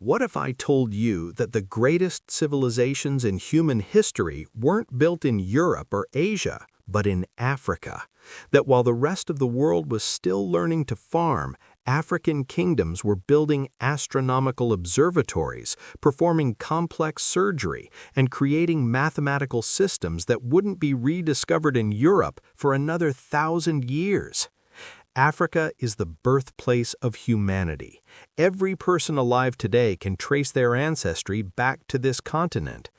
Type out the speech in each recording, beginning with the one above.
What if I told you that the greatest civilizations in human history weren't built in Europe or Asia, but in Africa? That while the rest of the world was still learning to farm, African kingdoms were building astronomical observatories, performing complex surgery, and creating mathematical systems that wouldn't be rediscovered in Europe for another 1,000 years? Africa is the birthplace of humanity. Every person alive today can trace their ancestry back to this continent.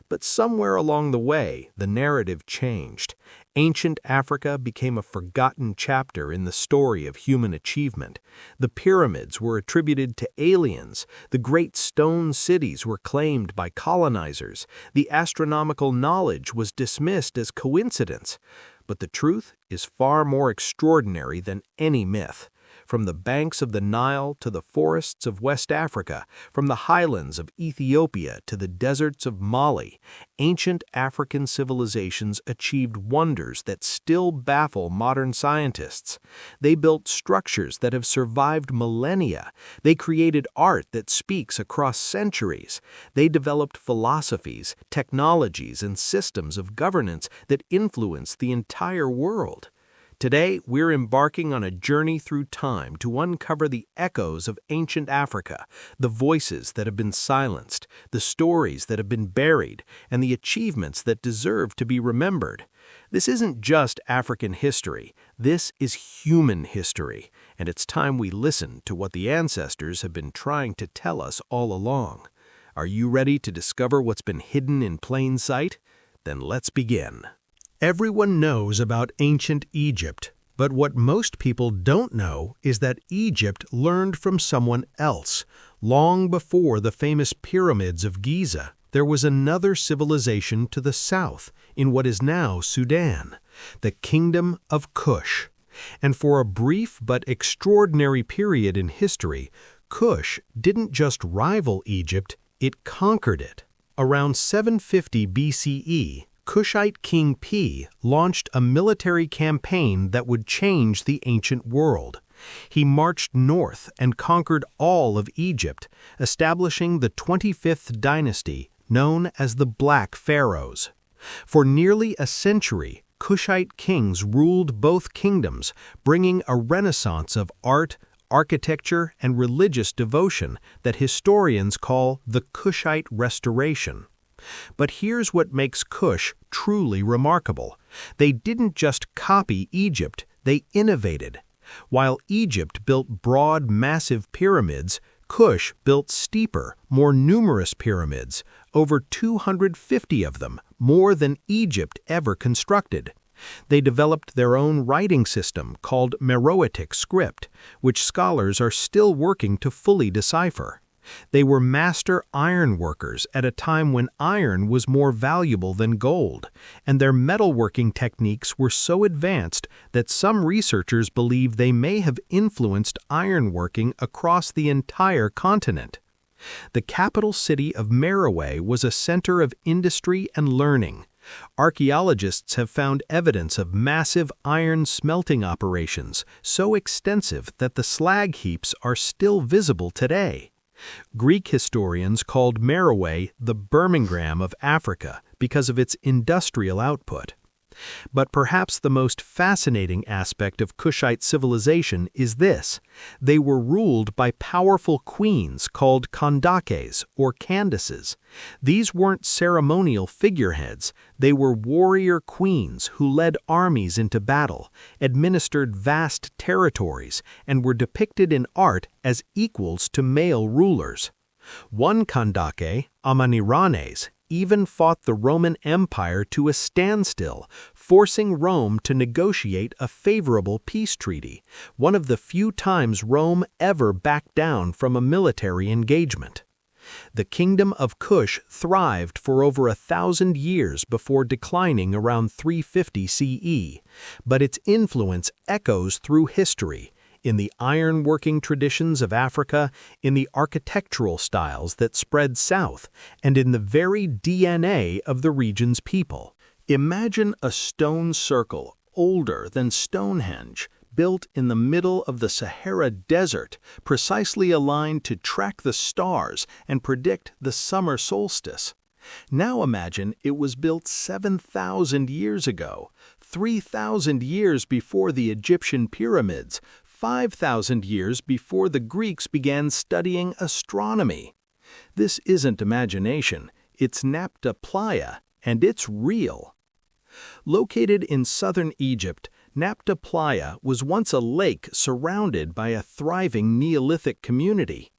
But somewhere along the way, the narrative changed. Ancient Africa became a forgotten chapter in the story of human achievement. The pyramids were attributed to aliens. The great stone cities were claimed by colonizers. The astronomical knowledge was dismissed as coincidence. But the truth is far more extraordinary than any myth. From the banks of the Nile to the forests of West Africa, from the highlands of Ethiopia to the deserts of Mali, ancient African civilizations achieved wonders that still baffle modern scientists. They built structures that have survived millennia. They created art that speaks across centuries. They developed philosophies, technologies, and systems of governance that influence the entire world. Today, we're embarking on a journey through time to uncover the echoes of ancient Africa, the voices that have been silenced, the stories that have been buried, and the achievements that deserve to be remembered. This isn't just African history, this is human history, and it's time we listen to what the ancestors have been trying to tell us all along. Are you ready to discover what's been hidden in plain sight? Then let's begin. Everyone knows about ancient Egypt, but what most people don't know is that Egypt learned from someone else. Long before the famous pyramids of Giza, there was another civilization to the south, in what is now Sudan, the Kingdom of Kush. And for a brief but extraordinary period in history, Kush didn't just rival Egypt, it conquered it. Around 750 BCE, Kushite King P launched a military campaign that would change the ancient world. He marched north and conquered all of Egypt, establishing the 25th dynasty, known as the Black Pharaohs. For nearly a century, Kushite kings ruled both kingdoms, bringing a renaissance of art, architecture, and religious devotion that historians call the Kushite Restoration. But here's what makes Kush truly remarkable. They didn't just copy Egypt, they innovated. While Egypt built broad, massive pyramids, Kush built steeper, more numerous pyramids, over 250 of them, more than Egypt ever constructed. They developed their own writing system called Meroitic script, which scholars are still working to fully decipher. They were master iron workers at a time when iron was more valuable than gold, and their metalworking techniques were so advanced that some researchers believe they may have influenced ironworking across the entire continent. The capital city of Meroe was a center of industry and learning. Archaeologists have found evidence of massive iron smelting operations, so extensive that the slag heaps are still visible today. Greek historians called Meroe the Birmingham of Africa because of its industrial output. But perhaps the most fascinating aspect of Kushite civilization is this: they were ruled by powerful queens called Kandakes or Candaces. These weren't ceremonial figureheads, they were warrior queens who led armies into battle, administered vast territories, and were depicted in art as equals to male rulers. One Kandake, Amaniranes, even fought the Roman Empire to a standstill, forcing Rome to negotiate a favorable peace treaty, one of the few times Rome ever backed down from a military engagement. The Kingdom of Kush thrived for over 1,000 years before declining around 350 CE, but its influence echoes through history, in the iron-working traditions of Africa, in the architectural styles that spread south, and in the very DNA of the region's people. Imagine a stone circle older than Stonehenge, built in the middle of the Sahara Desert, precisely aligned to track the stars and predict the summer solstice. Now imagine it was built 7,000 years ago, 3,000 years before the Egyptian pyramids, 5,000 years before the Greeks began studying astronomy. This isn't imagination, it's Nabta Playa, and it's real. Located in southern Egypt, Nabta Playa was once a lake surrounded by a thriving Neolithic community.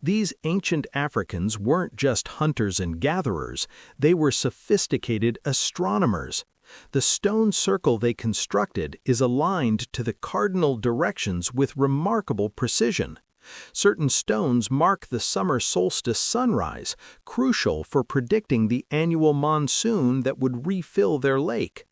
These ancient Africans weren't just hunters and gatherers, they were sophisticated astronomers. The stone circle they constructed is aligned to the cardinal directions with remarkable precision. Certain stones mark the summer solstice sunrise, crucial for predicting the annual monsoon that would refill their lake.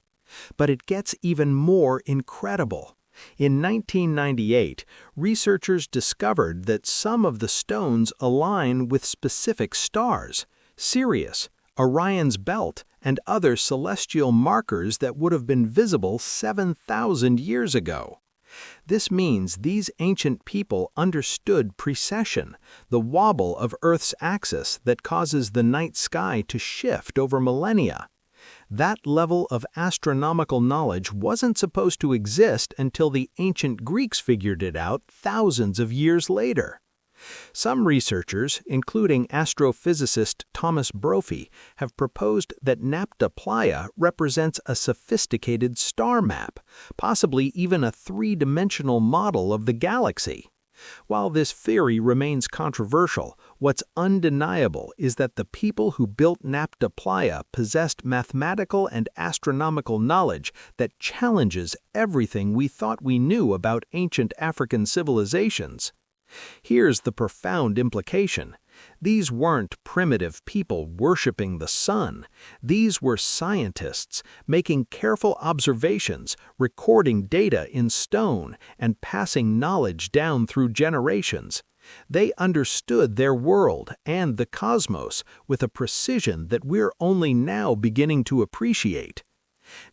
But it gets even more incredible. In 1998, researchers discovered that some of the stones align with specific stars, Sirius, Orion's belt, and other celestial markers that would have been visible 7,000 years ago. This means these ancient people understood precession, the wobble of Earth's axis that causes the night sky to shift over millennia. That level of astronomical knowledge wasn't supposed to exist until the ancient Greeks figured it out thousands of years later. Some researchers, including astrophysicist Thomas Brophy, have proposed that Nabta Playa represents a sophisticated star map, possibly even a three-dimensional model of the galaxy. While this theory remains controversial, what's undeniable is that the people who built Nabta Playa possessed mathematical and astronomical knowledge that challenges everything we thought we knew about ancient African civilizations. Here's the profound implication. These weren't primitive people worshiping the sun. These were scientists making careful observations, recording data in stone, and passing knowledge down through generations. They understood their world and the cosmos with a precision that we're only now beginning to appreciate.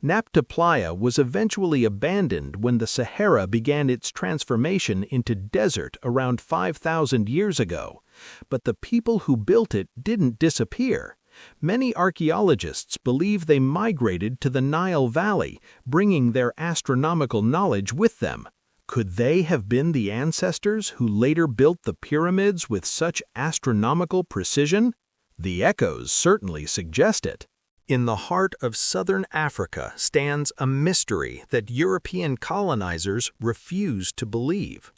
Nabta Playa was eventually abandoned when the Sahara began its transformation into desert around 5,000 years ago. But the people who built it didn't disappear. Many archaeologists believe they migrated to the Nile Valley, bringing their astronomical knowledge with them. Could they have been the ancestors who later built the pyramids with such astronomical precision? The echoes certainly suggest it. In the heart of southern Africa stands a mystery that European colonizers refused to believe.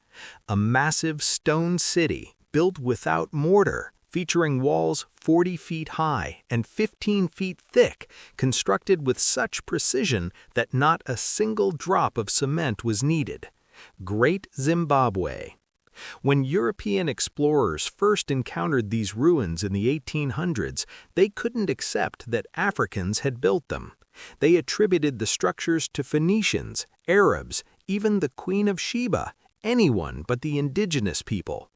A massive stone city built without mortar, featuring walls 40 feet high and 15 feet thick, constructed with such precision that not a single drop of cement was needed. Great Zimbabwe. When European explorers first encountered these ruins in the 1800s, they couldn't accept that Africans had built them. They attributed the structures to Phoenicians, Arabs, even the Queen of Sheba, anyone but the indigenous people.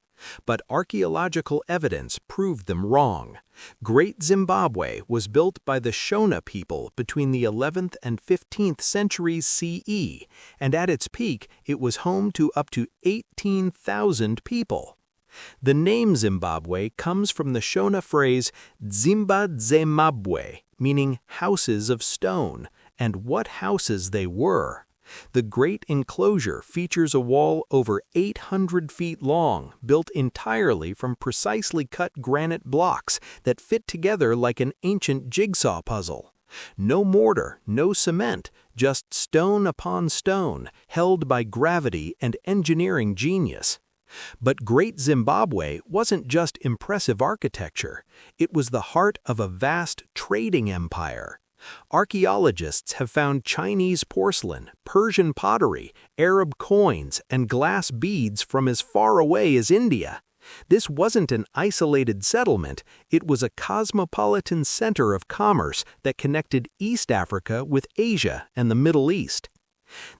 But archaeological evidence proved them wrong. Great Zimbabwe was built by the Shona people between the 11th and 15th centuries CE, and at its peak it was home to up to 18,000 people. The name Zimbabwe comes from the Shona phrase Zimba Dzemabwe, meaning houses of stone, and what houses they were. The great enclosure features a wall over 800 feet long, built entirely from precisely cut granite blocks that fit together like an ancient jigsaw puzzle. No mortar, no cement, just stone upon stone, held by gravity and engineering genius. But Great Zimbabwe wasn't just impressive architecture, it was the heart of a vast trading empire. Archaeologists have found Chinese porcelain, Persian pottery, Arab coins, and glass beads from as far away as India. This wasn't an isolated settlement, it was a cosmopolitan center of commerce that connected East Africa with Asia and the Middle East.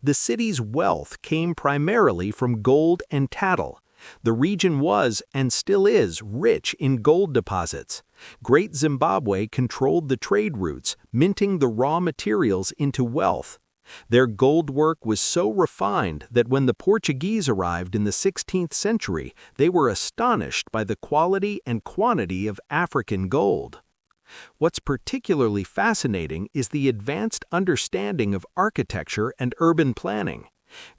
The city's wealth came primarily from gold and tattle. The region was, and still is, rich in gold deposits. Great Zimbabwe controlled the trade routes, minting the raw materials into wealth. Their gold work was so refined that when the Portuguese arrived in the 16th century, they were astonished by the quality and quantity of African gold. What's particularly fascinating is the advanced understanding of architecture and urban planning.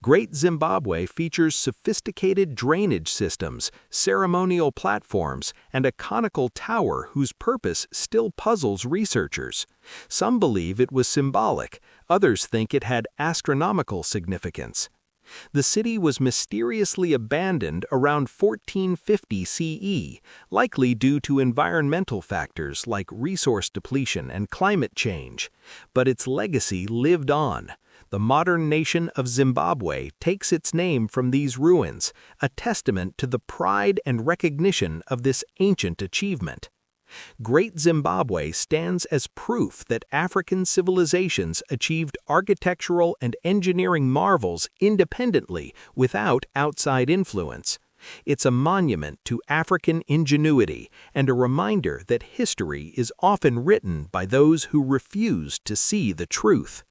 Great Zimbabwe features sophisticated drainage systems, ceremonial platforms, and a conical tower whose purpose still puzzles researchers. Some believe it was symbolic, others think it had astronomical significance. The city was mysteriously abandoned around 1450 CE, likely due to environmental factors like resource depletion and climate change. But its legacy lived on. The modern nation of Zimbabwe takes its name from these ruins, a testament to the pride and recognition of this ancient achievement. Great Zimbabwe stands as proof that African civilizations achieved architectural and engineering marvels independently without outside influence. It's a monument to African ingenuity and a reminder that history is often written by those who refuse to see the truth.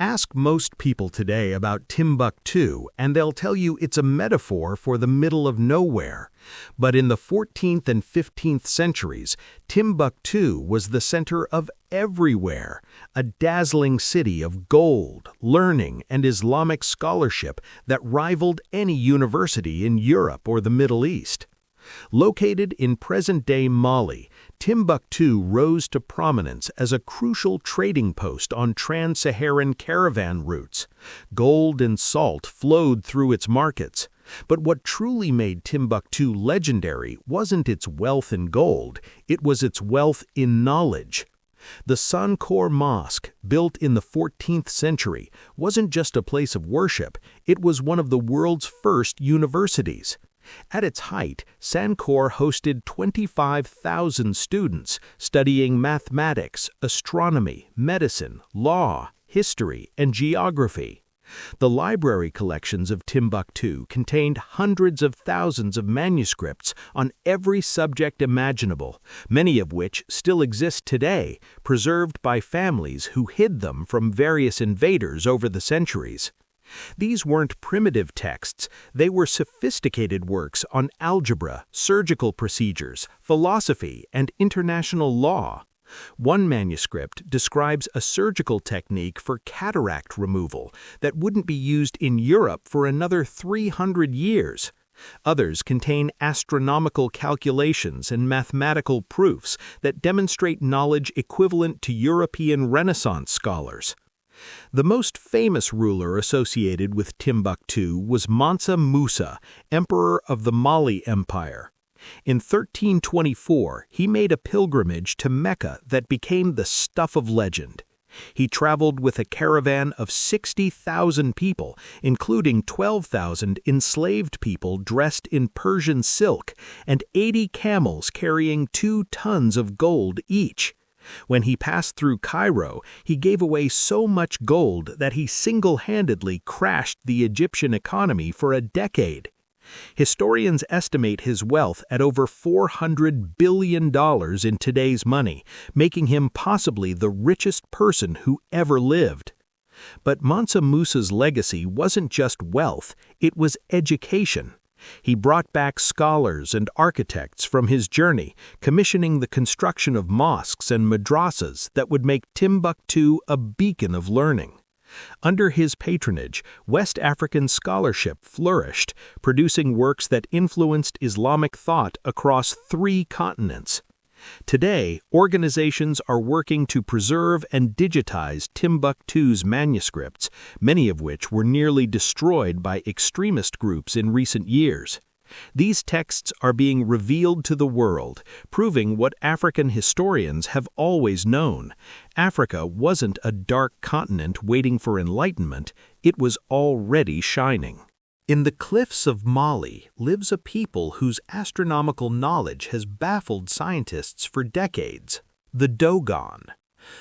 Ask most people today about Timbuktu, and they'll tell you it's a metaphor for the middle of nowhere. But in the 14th and 15th centuries, Timbuktu was the center of everywhere, a dazzling city of gold, learning, and Islamic scholarship that rivaled any university in Europe or the Middle East. Located in present-day Mali, Timbuktu rose to prominence as a crucial trading post on trans-Saharan caravan routes. Gold and salt flowed through its markets. But what truly made Timbuktu legendary wasn't its wealth in gold, it was its wealth in knowledge. The Sankore Mosque, built in the 14th century, wasn't just a place of worship, it was one of the world's first universities. At its height, Sankore hosted 25,000 students studying mathematics, astronomy, medicine, law, history, and geography. The library collections of Timbuktu contained hundreds of thousands of manuscripts on every subject imaginable, many of which still exist today, preserved by families who hid them from various invaders over the centuries. These weren't primitive texts, they were sophisticated works on algebra, surgical procedures, philosophy, and international law. One manuscript describes a surgical technique for cataract removal that wouldn't be used in Europe for another 300 years. Others contain astronomical calculations and mathematical proofs that demonstrate knowledge equivalent to European Renaissance scholars. The most famous ruler associated with Timbuktu was Mansa Musa, emperor of the Mali Empire. In 1324, he made a pilgrimage to Mecca that became the stuff of legend. He traveled with a caravan of 60,000 people, including 12,000 enslaved people dressed in Persian silk and 80 camels carrying 2 tons of gold each. When he passed through Cairo, he gave away so much gold that he single-handedly crashed the Egyptian economy for a decade. Historians estimate his wealth at over $400 billion in today's money, making him possibly the richest person who ever lived. But Mansa Musa's legacy wasn't just wealth, it was education. He brought back scholars and architects from his journey, commissioning the construction of mosques and madrasas that would make Timbuktu a beacon of learning. Under his patronage, West African scholarship flourished, producing works that influenced Islamic thought across 3 continents. Today, organizations are working to preserve and digitize Timbuktu's manuscripts, many of which were nearly destroyed by extremist groups in recent years. These texts are being revealed to the world, proving what African historians have always known. Africa wasn't a dark continent waiting for enlightenment, it was already shining. In the cliffs of Mali lives a people whose astronomical knowledge has baffled scientists for decades, the Dogon.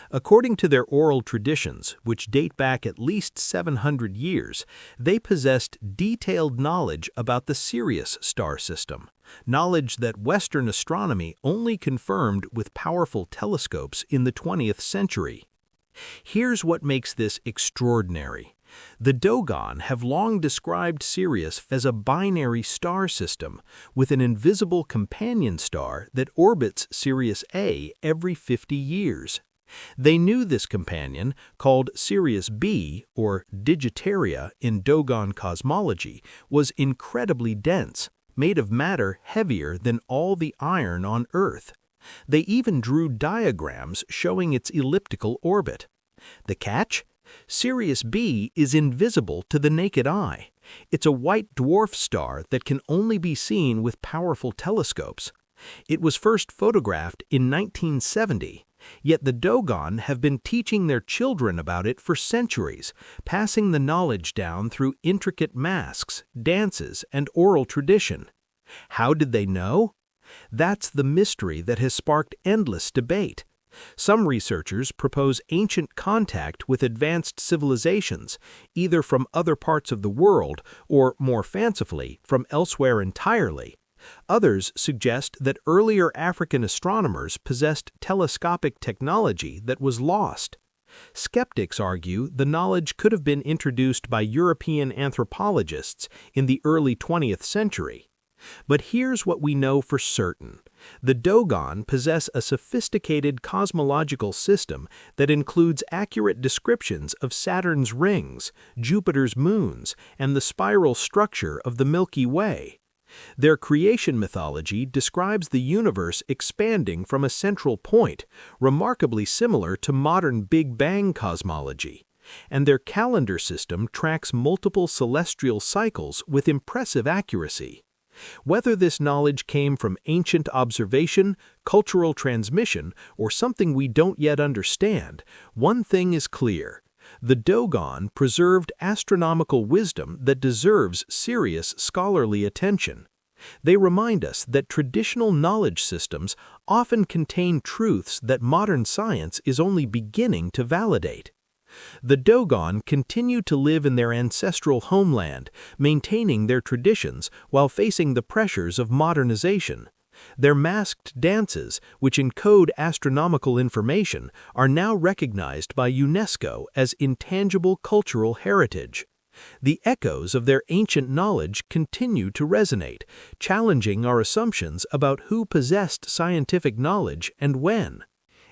According to their oral traditions, which date back at least 700 years, they possessed detailed knowledge about the Sirius star system, knowledge that Western astronomy only confirmed with powerful telescopes in the 20th century. Here's what makes this extraordinary. The Dogon have long described Sirius as a binary star system, with an invisible companion star that orbits Sirius A every 50 years. They knew this companion, called Sirius B, or Digitaria in Dogon cosmology, was incredibly dense, made of matter heavier than all the iron on Earth. They even drew diagrams showing its elliptical orbit. The catch? Sirius B is invisible to the naked eye. It's a white dwarf star that can only be seen with powerful telescopes. It was first photographed in 1970, yet the Dogon have been teaching their children about it for centuries, passing the knowledge down through intricate masks, dances, and oral tradition. How did they know? That's the mystery that has sparked endless debate. Some researchers propose ancient contact with advanced civilizations, either from other parts of the world or, more fancifully, from elsewhere entirely. Others suggest that earlier African astronomers possessed telescopic technology that was lost. Skeptics argue the knowledge could have been introduced by European anthropologists in the early 20th century. But here's what we know for certain. The Dogon possess a sophisticated cosmological system that includes accurate descriptions of Saturn's rings, Jupiter's moons, and the spiral structure of the Milky Way. Their creation mythology describes the universe expanding from a central point, remarkably similar to modern Big Bang cosmology. And their calendar system tracks multiple celestial cycles with impressive accuracy. Whether this knowledge came from ancient observation, cultural transmission, or something we don't yet understand, one thing is clear. The Dogon preserved astronomical wisdom that deserves serious scholarly attention. They remind us that traditional knowledge systems often contain truths that modern science is only beginning to validate. The Dogon continue to live in their ancestral homeland, maintaining their traditions while facing the pressures of modernization. Their masked dances, which encode astronomical information, are now recognized by UNESCO as intangible cultural heritage. The echoes of their ancient knowledge continue to resonate, challenging our assumptions about who possessed scientific knowledge and when.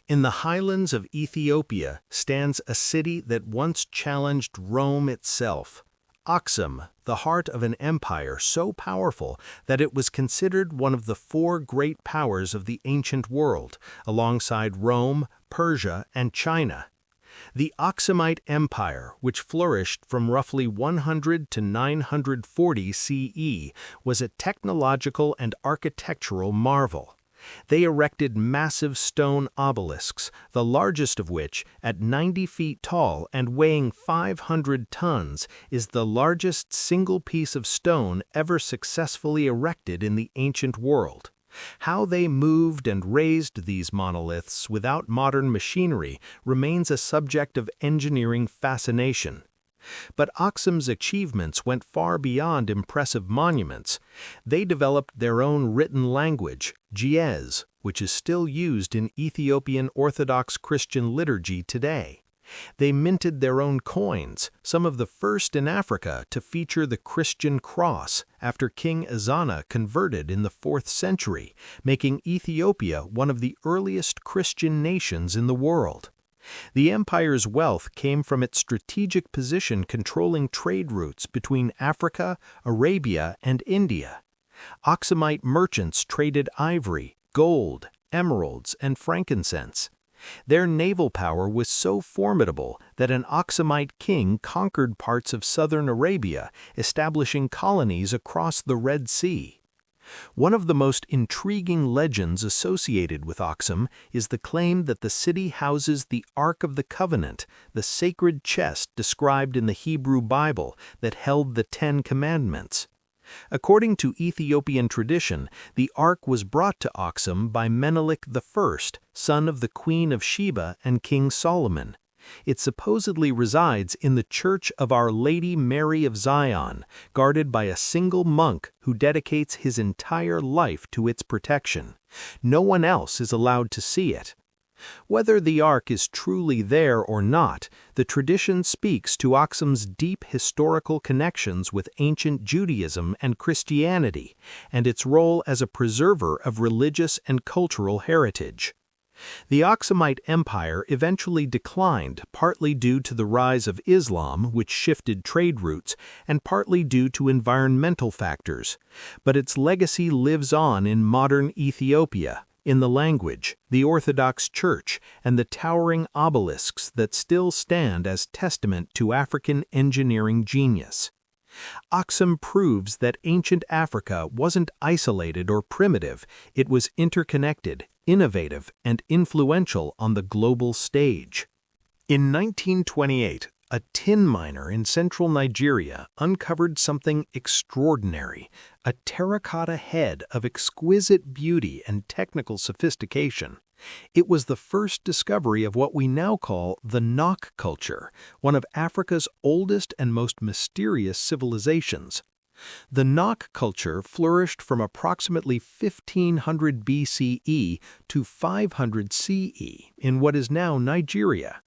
In the highlands of Ethiopia stands a city that once challenged Rome itself. Aksum, the heart of an empire so powerful that it was considered one of the four great powers of the ancient world, alongside Rome, Persia, and China. The Aksumite Empire, which flourished from roughly 100 to 940 CE, was a technological and architectural marvel. They erected massive stone obelisks, the largest of which, at 90 feet tall and weighing 500 tons, is the largest single piece of stone ever successfully erected in the ancient world. How they moved and raised these monoliths without modern machinery remains a subject of engineering fascination. But Aksum's achievements went far beyond impressive monuments. They developed their own written language, Ge'ez, which is still used in Ethiopian Orthodox Christian liturgy today. They minted their own coins, some of the first in Africa to feature the Christian cross, after King Ezana converted in the 4th century, making Ethiopia one of the earliest Christian nations in the world. The empire's wealth came from its strategic position controlling trade routes between Africa, Arabia, and India. Aksumite merchants traded ivory, gold, emeralds, and frankincense. Their naval power was so formidable that an Aksumite king conquered parts of southern Arabia, establishing colonies across the Red Sea. One of the most intriguing legends associated with Aksum is the claim that the city houses the Ark of the Covenant, the sacred chest described in the Hebrew Bible that held the 10 Commandments. According to Ethiopian tradition, the Ark was brought to Aksum by Menelik I, son of the Queen of Sheba and King Solomon. It supposedly resides in the Church of Our Lady Mary of Zion, guarded by a single monk who dedicates his entire life to its protection. No one else is allowed to see it. Whether the Ark is truly there or not, the tradition speaks to Aksum's deep historical connections with ancient Judaism and Christianity, and its role as a preserver of religious and cultural heritage. The Aksumite Empire eventually declined, partly due to the rise of Islam, which shifted trade routes, and partly due to environmental factors. But its legacy lives on in modern Ethiopia, in the language, the Orthodox Church, and the towering obelisks that still stand as testament to African engineering genius. Aksum proves that ancient Africa wasn't isolated or primitive, it was interconnected, innovative, and influential on the global stage. In 1928, a tin miner in central Nigeria uncovered something extraordinary, a terracotta head of exquisite beauty and technical sophistication. It was the first discovery of what we now call the Nok culture, one of Africa's oldest and most mysterious civilizations. The Nok culture flourished from approximately 1500 BCE to 500 CE in what is now Nigeria.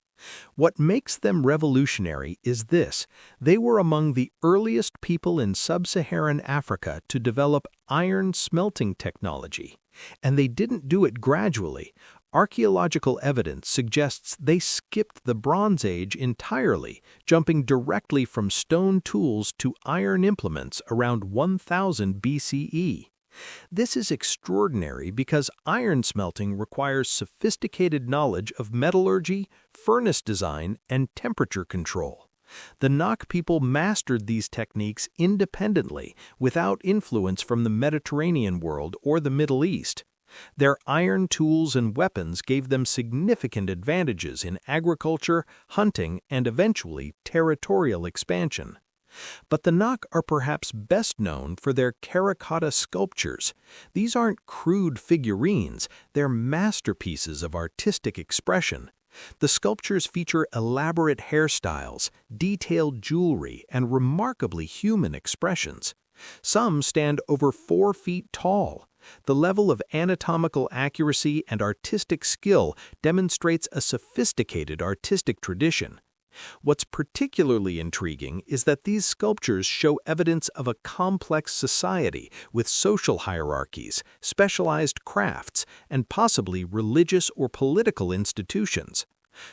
What makes them revolutionary is this: they were among the earliest people in sub-Saharan Africa to develop iron smelting technology. And they didn't do it gradually. Archaeological evidence suggests they skipped the Bronze Age entirely, jumping directly from stone tools to iron implements around 1000 BCE. This is extraordinary because iron smelting requires sophisticated knowledge of metallurgy, furnace design, and temperature control. The Nok people mastered these techniques independently, without influence from the Mediterranean world or the Middle East. Their iron tools and weapons gave them significant advantages in agriculture, hunting, and eventually territorial expansion. But the Nok are perhaps best known for their terracotta sculptures. These aren't crude figurines, they're masterpieces of artistic expression. The sculptures feature elaborate hairstyles, detailed jewelry, and remarkably human expressions. Some stand over 4 feet tall. The level of anatomical accuracy and artistic skill demonstrates a sophisticated artistic tradition. What's particularly intriguing is that these sculptures show evidence of a complex society with social hierarchies, specialized crafts, and possibly religious or political institutions.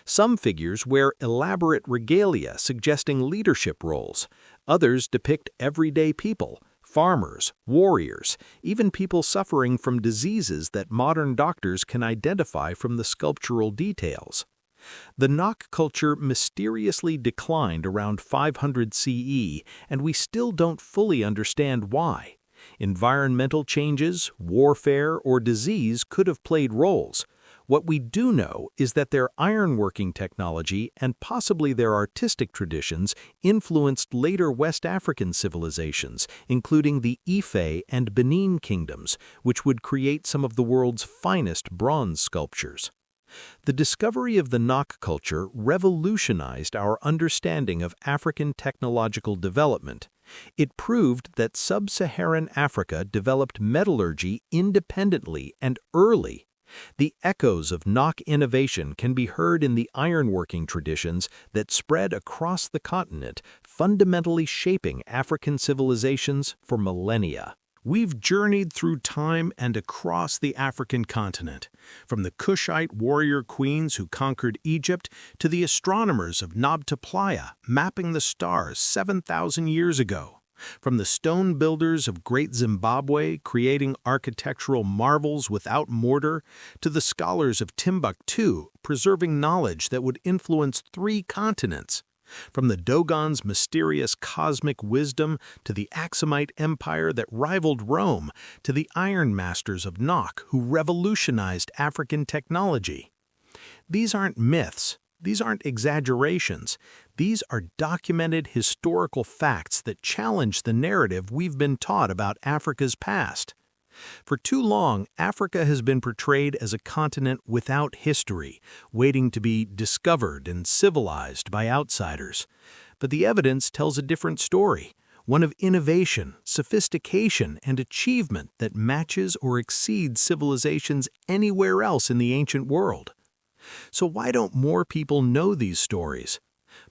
Some figures wear elaborate regalia suggesting leadership roles. Others depict everyday people, farmers, warriors, even people suffering from diseases that modern doctors can identify from the sculptural details. The Nok culture mysteriously declined around 500 CE, and we still don't fully understand why. Environmental changes, warfare, or disease could have played roles. What we do know is that their ironworking technology and possibly their artistic traditions influenced later West African civilizations, including the Ife and Benin kingdoms, which would create some of the world's finest bronze sculptures. The discovery of the Nok culture revolutionized our understanding of African technological development. It proved that sub-Saharan Africa developed metallurgy independently and early. The echoes of Nok innovation can be heard in the ironworking traditions that spread across the continent, fundamentally shaping African civilizations for millennia. We've journeyed through time and across the African continent, from the Kushite warrior queens who conquered Egypt to the astronomers of Nabta Playa mapping the stars 7,000 years ago, from the stone builders of Great Zimbabwe creating architectural marvels without mortar to the scholars of Timbuktu preserving knowledge that would influence 3 continents. From the Dogon's mysterious cosmic wisdom to the Aksumite Empire that rivaled Rome to the Iron Masters of Nok who revolutionized African technology. These aren't myths, these aren't exaggerations, these are documented historical facts that challenge the narrative we've been taught about Africa's past. For too long, Africa has been portrayed as a continent without history, waiting to be discovered and civilized by outsiders. But the evidence tells a different story, one of innovation, sophistication, and achievement that matches or exceeds civilizations anywhere else in the ancient world. So why don't more people know these stories?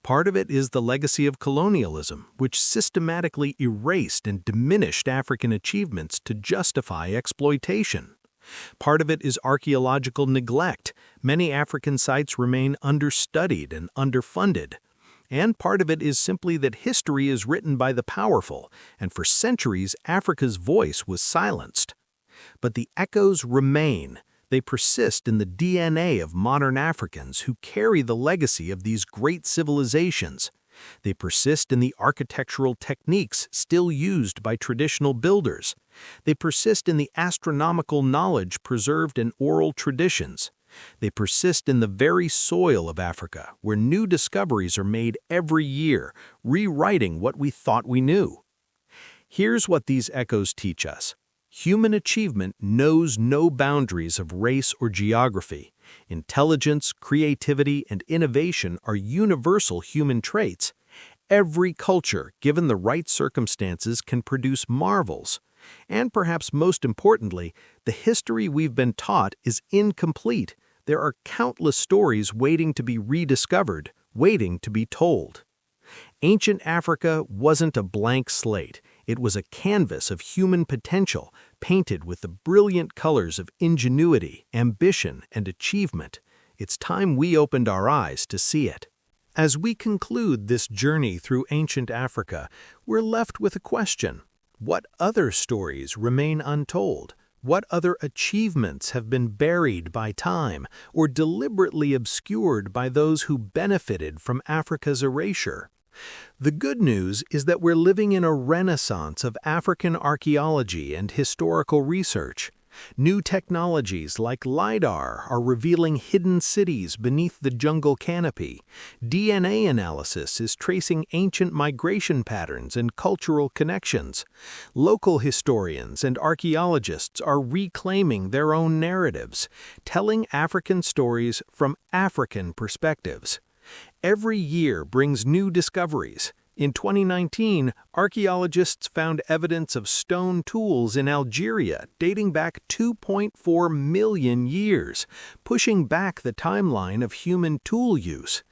Part of it is the legacy of colonialism, which systematically erased and diminished African achievements to justify exploitation. Part of it is archaeological neglect. Many African sites remain understudied and underfunded. And part of it is simply that history is written by the powerful, and for centuries Africa's voice was silenced. But the echoes remain. They persist in the DNA of modern Africans who carry the legacy of these great civilizations. They persist in the architectural techniques still used by traditional builders. They persist in the astronomical knowledge preserved in oral traditions. They persist in the very soil of Africa, where new discoveries are made every year, rewriting what we thought we knew. Here's what these echoes teach us. Human achievement knows no boundaries of race or geography. Intelligence, creativity, and innovation are universal human traits. Every culture, given the right circumstances, can produce marvels. And perhaps most importantly, the history we've been taught is incomplete. There are countless stories waiting to be rediscovered, waiting to be told. Ancient Africa wasn't a blank slate. It was a canvas of human potential, painted with the brilliant colors of ingenuity, ambition, and achievement. It's time we opened our eyes to see it. As we conclude this journey through ancient Africa, we're left with a question. What other stories remain untold? What other achievements have been buried by time or deliberately obscured by those who benefited from Africa's erasure? The good news is that we're living in a renaissance of African archaeology and historical research. New technologies like LiDAR are revealing hidden cities beneath the jungle canopy. DNA analysis is tracing ancient migration patterns and cultural connections. Local historians and archaeologists are reclaiming their own narratives, telling African stories from African perspectives. Every year brings new discoveries. In 2019, archaeologists found evidence of stone tools in Algeria dating back 2.4 million years, pushing back the timeline of human tool use.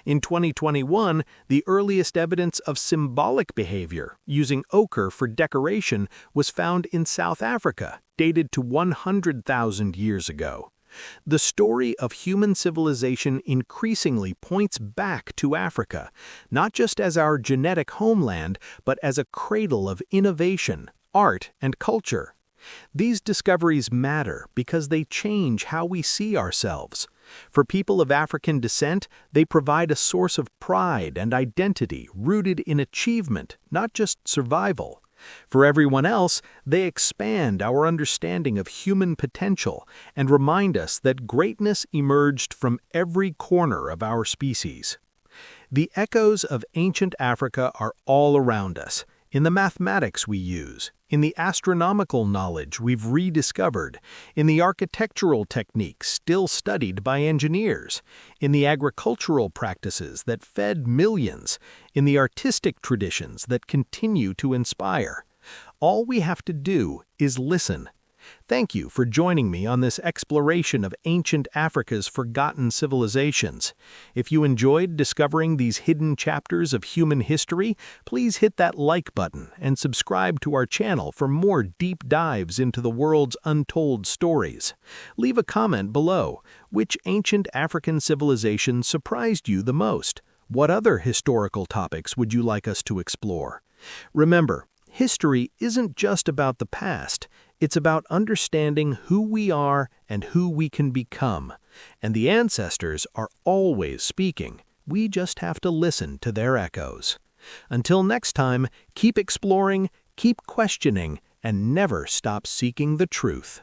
In 2021, the earliest evidence of symbolic behavior, using ochre for decoration, was found in South Africa, dated to 100,000 years ago. The story of human civilization increasingly points back to Africa, not just as our genetic homeland, but as a cradle of innovation, art, and culture. These discoveries matter because they change how we see ourselves. For people of African descent, they provide a source of pride and identity rooted in achievement, not just survival. For everyone else, they expand our understanding of human potential and remind us that greatness emerged from every corner of our species. The echoes of ancient Africa are all around us, in the mathematics we use, in the astronomical knowledge we've rediscovered, in the architectural techniques still studied by engineers, in the agricultural practices that fed millions, in the artistic traditions that continue to inspire. All we have to do is listen. Thank you for joining me on this exploration of ancient Africa's forgotten civilizations. If you enjoyed discovering these hidden chapters of human history, please hit that like button and subscribe to our channel for more deep dives into the world's untold stories. Leave a comment below. Which ancient African civilization surprised you the most? What other historical topics would you like us to explore? Remember, history isn't just about the past. It's about understanding who we are and who we can become. And the ancestors are always speaking. We just have to listen to their echoes. Until next time, keep exploring, keep questioning, and never stop seeking the truth.